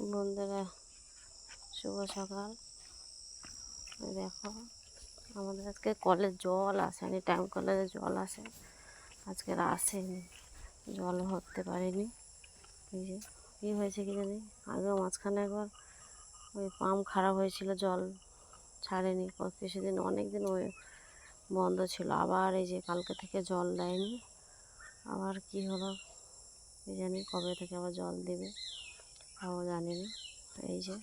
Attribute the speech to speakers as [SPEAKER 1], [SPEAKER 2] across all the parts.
[SPEAKER 1] বন্ধুরা, শুভ সকাল। দেখো, আমাদের আজকে কলের জল আসেনি, টাইম কলে জল আসে, আজকে আসেনি, জল ভরতে পারিনি। এই যে কী হয়েছে কি জানি, আগেও মাঝখানে একবার ওই পাম্প খারাপ হয়েছিল, জল ছাড়েনি কিছুদিন, অনেক দিন ওই বন্ধ ছিল। আবার এই যে কালকে থেকে জল দেয়নি, আবার কি হলো কি জানি, কবে থেকে আবার জল দেবে তাও জানি না। এই যে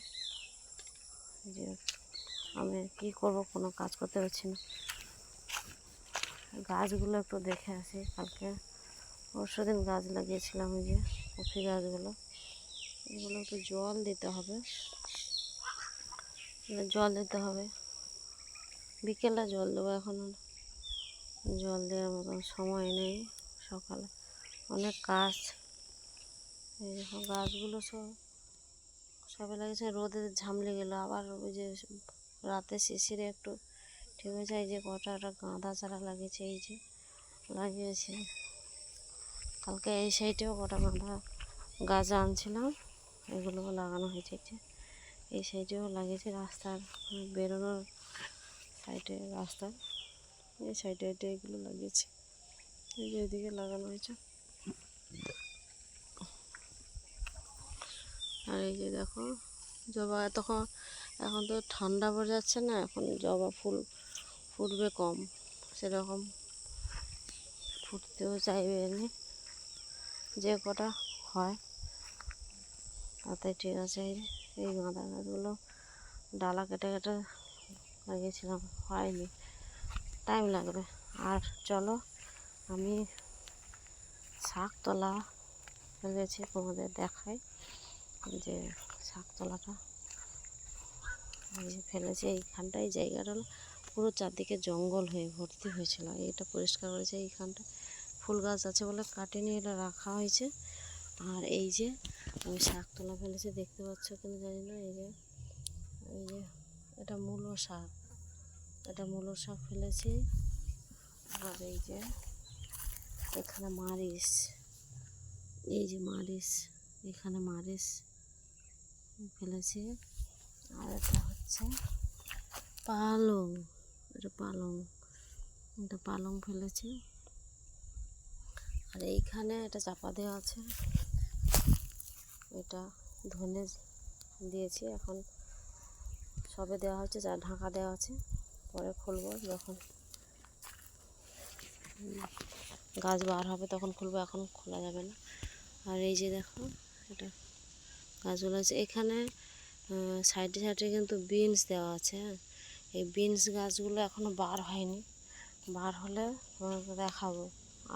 [SPEAKER 1] আমি কী করবো, কোনো কাজ করতে পারছি না। গাছগুলো একটু দেখে আসি, কালকে পরশুদিন গাছ লাগিয়েছিলাম, ওই যে কফি গাছগুলো, এগুলো একটু জল দিতে হবে, বিকেলে জল দেবো, এখন জল দেওয়ার মতন সময় নেই, সকালে অনেক কাজ। এই দেখো গাছগুলো সবে লাগিয়েছে, রোদে ঝামলে গেলো, আবার ওই যে রাতে শিশিরে একটু ঠিক হয়ে যায়। যে কটা গাঁদা চারা লাগিয়েছে, এই যে লাগিয়েছে, কালকে এই সাইডেও কটা গাঁদা গাছ আনছিলাম, এগুলোও লাগানো হয়েছে। এই সাইডেও লাগিয়েছে, রাস্তার বেরোনোর সাইডে, রাস্তার এই সাইডে এগুলো লাগিয়েছে, এই যে এদিকে লাগানো হয়েছে। আর এই যে দেখো জবা, এখন তো ঠান্ডা পড়ে যাচ্ছে না, এখন জবা ফুল ফুটবে কম, সেরকম ফুটতেও চাইবে এনে, যে কটা হয় তাতে ঠিক আছে। এই গাঁদা গাছগুলো ডালা কেটে কেটে লাগিয়েছিলাম, হয়নি, টাইম লাগবে। আর চলো আমি শাক তোলা ফেলেছি, তোমাদের দেখাই যে শাক তোলাটা ফেলেছি। এইখানটায় জায়গাটা পুরো চারদিকে জঙ্গল হয়ে ভর্তি হয়েছিল, এটা পরিষ্কার করেছে। এইখানটা ফুল গাছ আছে বলে কাটেনি, এটা রাখা হয়েছে। আর এই যে আমি শাক তোলা ফেলেছি, দেখতে পাচ্ছ কিন্তু জানি না। এই যে এটা মূলো শাক ফেলেছি। আর এই যে এখানে মারিচ, এখানে মারিচ ফেলেছি। আর এটা হচ্ছে পালং ফেলেছি। আর এইখানে এটা চাপা দেওয়া আছে, এটা ধনে দিয়েছি, এখন সবে দেওয়া হচ্ছে, যা ঢাকা দেওয়া আছে, পরে খুলবো যখন গাছ বার হবে তখন খুলবো, এখন খোলা যাবে না। আর এই যে দেখো এটা গাছগুলো আছে, এখানে সাইডে কিন্তু বিনস দেওয়া আছে। হ্যাঁ, এই বিনস গাছগুলো এখনও বার হয়নি, বার হলে তোমাকে দেখাবো।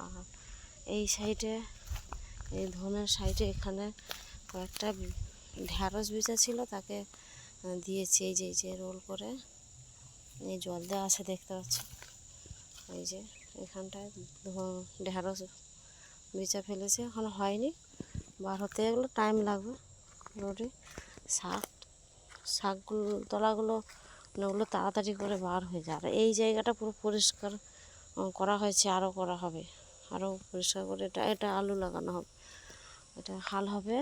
[SPEAKER 1] আর এই সাইডে, এই ধনের সাইডে এখানে কয়েকটা ঢ্যাঁড়স বীজা ছিল, তাকে দিয়েছি। এই যে রোল করে এই জল দেওয়া আছে, দেখতে পাচ্ছি। এই যে এখানটায় ঢ্যাঁড়স বীজা ফেলেছে, এখন হয়নি, বার হতে এগুলো টাইম লাগবে। রোডে শাকগুলো তলাগুলো ওগুলো তাড়াতাড়ি করে বার হয়ে যায়। আর এই জায়গাটা পুরো পরিষ্কার করা হয়েছে, আরও করা হবে, আরও পরিষ্কার করে এটা আলু লাগানো হবে, এটা হাল হবে,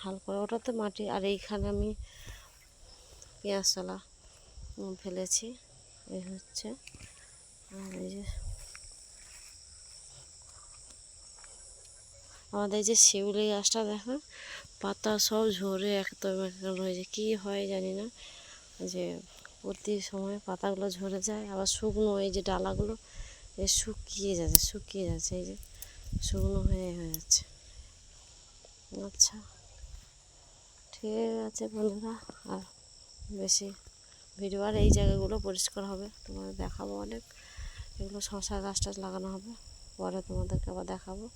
[SPEAKER 1] হাল করে ওটাতে মাটি। আর এইখানে আমি পেঁয়াজ তলা ফেলেছি, এই হচ্ছে। আর এই যে আমাদের যে শিউলি গাছটা দেখো, পাতা সব ঝরে একদম হয়েছে, কী হয় জানি না, যে প্রতি সময় পাতাগুলো ঝরে যায়, আবার শুকনো এই যে ডালাগুলো শুকিয়ে যাচ্ছে, এই যে শুকনো হয়ে যাচ্ছে। আচ্ছা, ঠিক আছে বন্ধুরা, আর বেশি ভিডিও, আর এই জায়গাগুলো পরিষ্কার হবে, তোমাদের দেখাবো অনেক। এগুলো শশা গাছ টাছ লাগানো হবে, পরে তোমাদেরকে আবার দেখাবো।